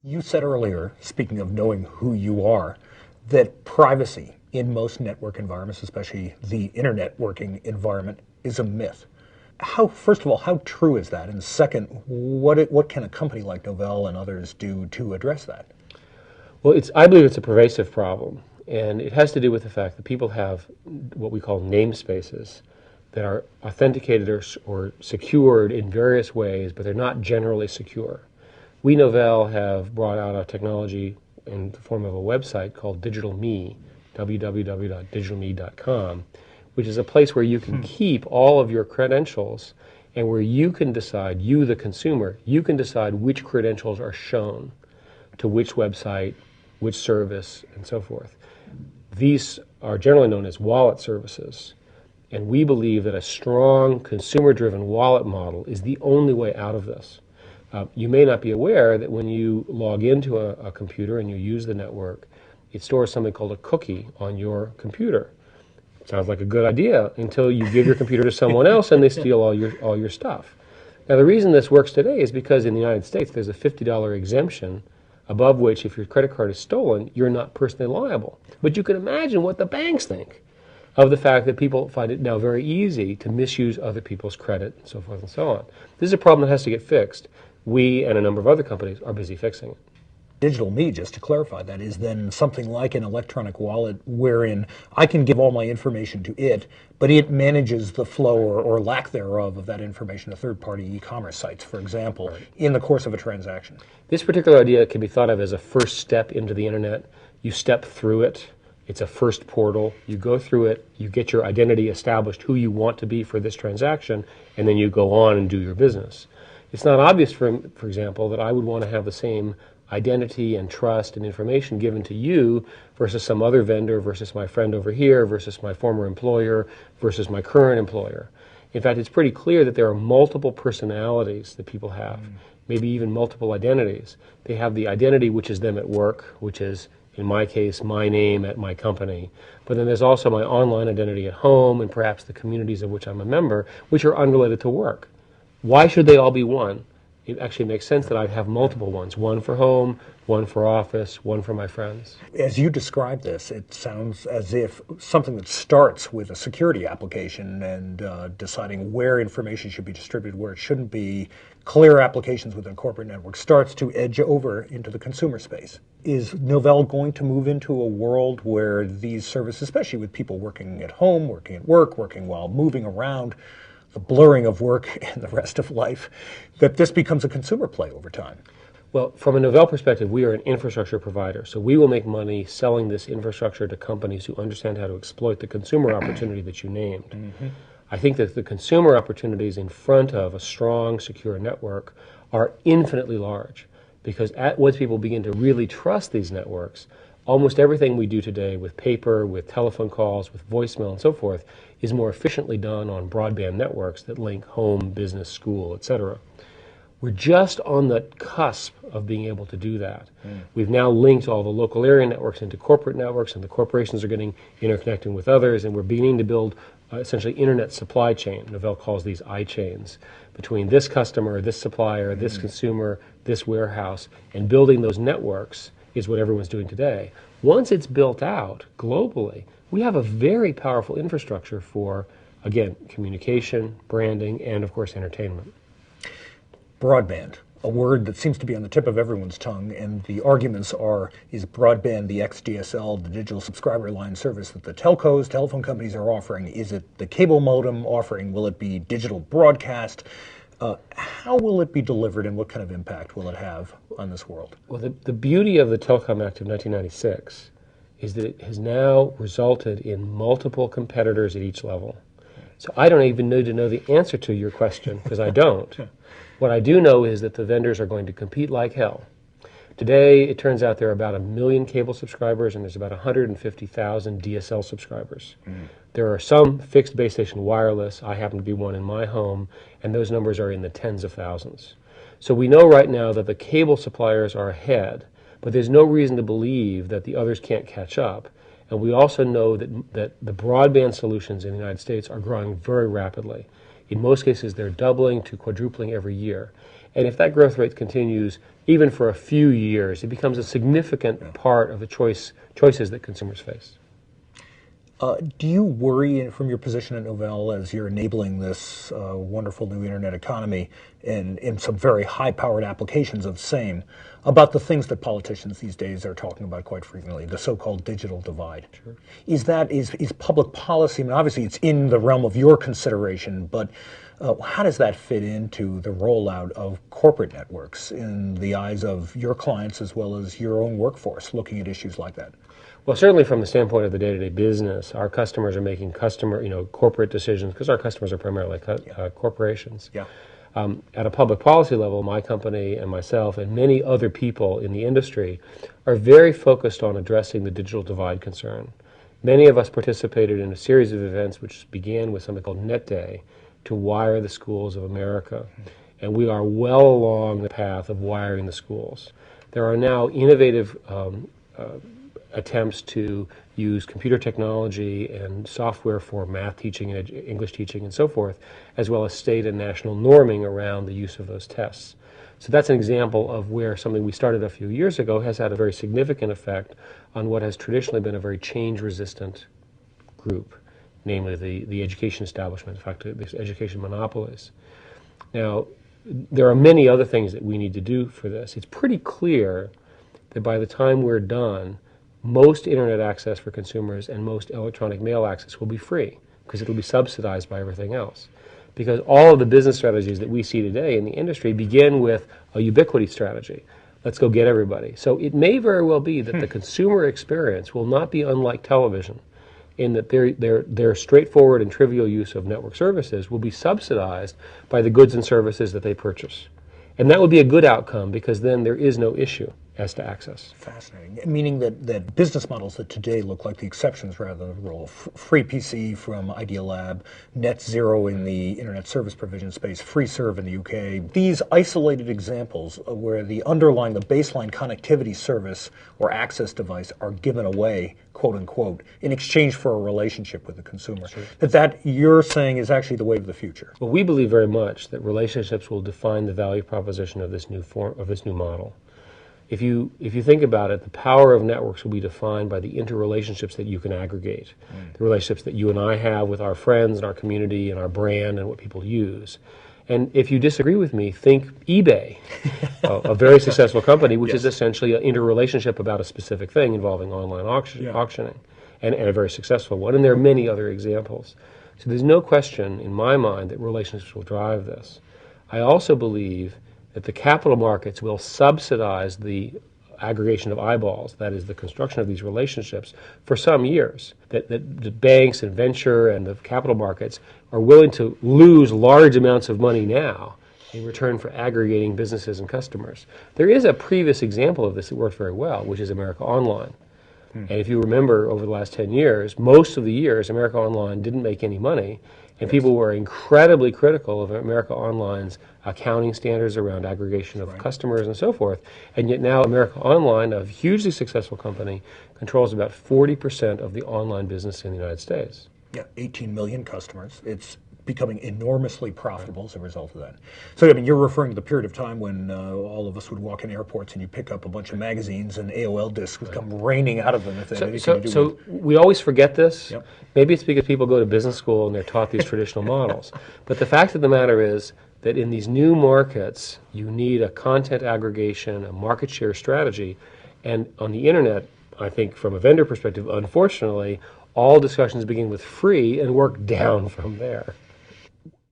You said earlier, speaking of knowing who you are, that privacy in most network environments, especially the internet working environment, is a myth. First of all, how true is that? And second, what can a company like Novell and others do to address that? Well, I believe it's a pervasive problem, and it has to do with the fact that people have what we call namespaces that are authenticated or secured in various ways, but they're not generally secure. We, Novell, have brought out our technology in the form of a website called Digital Me, www.digitalme.com, which is a place where you can keep all of your credentials and where you can decide, you the consumer, you can decide which credentials are shown to which website, which service, and so forth. These are generally known as wallet services, and we believe that a strong consumer-driven wallet model is the only way out of this. You may not be aware that when you log into a computer and you use the network, it stores something called a cookie on your computer. Sounds like a good idea until you give your computer to someone else and they steal all your stuff. Now, the reason this works today is because in the United States there's a $50 exemption above which, if your credit card is stolen, you're not personally liable. But you can imagine what the banks think of the fact that people find it now very easy to misuse other people's credit and so forth and so on. This is a problem that has to get fixed. We and a number of other companies are busy fixing it. Digital Me, just to clarify, that is then something like an electronic wallet wherein I can give all my information to it, but it manages the flow or lack thereof of that information to third-party e-commerce sites, for example, in the course of a transaction. This particular idea can be thought of as a first step into the internet. You step through it. It's a first portal. You go through it. You get your identity established, who you want to be for this transaction, and then you go on and do your business. It's not obvious, for example, that I would want to have the same identity and trust and information given to you versus some other vendor versus my friend over here versus my former employer versus my current employer. In fact, it's pretty clear that there are multiple personalities that people have, maybe even multiple identities. They have the identity which is them at work, which is, in my case, my name at my company. But then there's also my online identity at home and perhaps the communities of which I'm a member, which are unrelated to work. Why should they all be one? It actually makes sense that I'd have multiple ones, one for home, one for office, one for my friends. As you describe this, it sounds as if something that starts with a security application and deciding where information should be distributed, where it shouldn't be, clear applications within a corporate network, starts to edge over into the consumer space. Is Novell going to move into a world where these services, especially with people working at home, working at work, working while moving around, the blurring of work and the rest of life, that this becomes a consumer play over time? Well, from a Novell perspective, we are an infrastructure provider, so we will make money selling this infrastructure to companies who understand how to exploit the consumer opportunity that you named. Mm-hmm. I think that the consumer opportunities in front of a strong, secure network are infinitely large, because once people begin to really trust these networks, almost everything we do today with paper, with telephone calls, with voicemail and so forth is more efficiently done on broadband networks that link home, business, school, etc. We're just on the cusp of being able to do that. We've now linked all the local area networks into corporate networks, and the corporations are getting interconnecting with others, and we're beginning to build essentially internet supply chain. Novell calls these I-chains, between this customer, this supplier, this consumer, this warehouse, and building those networks is what everyone's doing today. Once it's built out globally, we have a very powerful infrastructure for, again, communication, branding, and of course entertainment. Broadband, a word that seems to be on the tip of everyone's tongue, and the arguments are, is broadband the XDSL, the digital subscriber line service that the telcos, telephone companies are offering? Is it the cable modem offering? Will it be digital broadcast? How will it be delivered, and what kind of impact will it have on this world? Well, the beauty of the Telecom Act of 1996 is that it has now resulted in multiple competitors at each level. So I don't even need to know the answer to your question, because I don't. What I do know is that the vendors are going to compete like hell. Today, it turns out there are about 1 million cable subscribers, and there's about 150,000 DSL subscribers. There are some fixed base station wireless. I happen to be one in my home, and those numbers are in the tens of thousands. So we know right now that the cable suppliers are ahead, but there's no reason to believe that the others can't catch up. And we also know that the broadband solutions in the United States are growing very rapidly. In most cases, they're doubling to quadrupling every year. And if that growth rate continues, even for a few years, it becomes a significant part of the choices that consumers face. Do you worry from your position at Novell as you're enabling this wonderful new internet economy in some very high-powered applications of the same about the things that politicians these days are talking about quite frequently, the so-called digital divide? Sure. Is public policy, I mean, obviously it's in the realm of your consideration, but how does that fit into the rollout of corporate networks in the eyes of your clients as well as your own workforce looking at issues like that? Well, certainly from the standpoint of the day-to-day business, our customers are making corporate decisions because our customers are primarily corporations. Yeah. At a public policy level, my company and myself and many other people in the industry are very focused on addressing the digital divide concern. Many of us participated in a series of events which began with something called Net Day to wire the schools of America. And we are well along the path of wiring the schools. There are now innovative attempts to use computer technology and software for math teaching and English teaching and so forth, as well as state and national norming around the use of those tests. So that's an example of where something we started a few years ago has had a very significant effect on what has traditionally been a very change-resistant group, namely the education establishment, in fact, the education monopolies. Now, there are many other things that we need to do for this. It's pretty clear that by the time we're done, most internet access for consumers and most electronic mail access will be free because it'll be subsidized by everything else. Because all of the business strategies that we see today in the industry begin with a ubiquity strategy. Let's go get everybody. So it may very well be that the consumer experience will not be unlike television in that their straightforward and trivial use of network services will be subsidized by the goods and services that they purchase. And that would be a good outcome because then there is no issue as to access. Fascinating. Meaning that business models that today look like the exceptions rather than the rule. Free PC from Idealab, Net Zero in the internet service provision space, FreeServe in the UK. These isolated examples where the baseline connectivity service or access device are given away, quote unquote, in exchange for a relationship with the consumer. Sure. That you're saying is actually the way of the future. Well, we believe very much that relationships will define the value proposition of this new model. If you think about it, the power of networks will be defined by the interrelationships that you can aggregate, the relationships that you and I have with our friends and our community and our brand and what people use. And if you disagree with me, think eBay, a very successful company, which is essentially an interrelationship about a specific thing involving online auctioning, and a very successful one. And there are many other examples. So there's no question in my mind that relationships will drive this. I also believe that the capital markets will subsidize the aggregation of eyeballs, that is the construction of these relationships, for some years. That the banks and venture and the capital markets are willing to lose large amounts of money now in return for aggregating businesses and customers. There is a previous example of this that worked very well, which is America Online. And if you remember, over the last 10 years, most of the years, America Online didn't make any money, and people were incredibly critical of America Online's accounting standards around aggregation of customers and so forth. And yet now America Online, a hugely successful company, controls about 40% of the online business in the United States. Yeah, 18 million customers. It's becoming enormously profitable as a result of that. So, I mean, you're referring to the period of time when all of us would walk in airports and you pick up a bunch of magazines and AOL discs would come raining out of them if they had anything to do so with. we always forget this. Yep. Maybe it's because people go to business school and they're taught these traditional models. But the fact of the matter is that in these new markets, you need a content aggregation, a market share strategy. And on the internet, I think from a vendor perspective, unfortunately, all discussions begin with free and work down from there.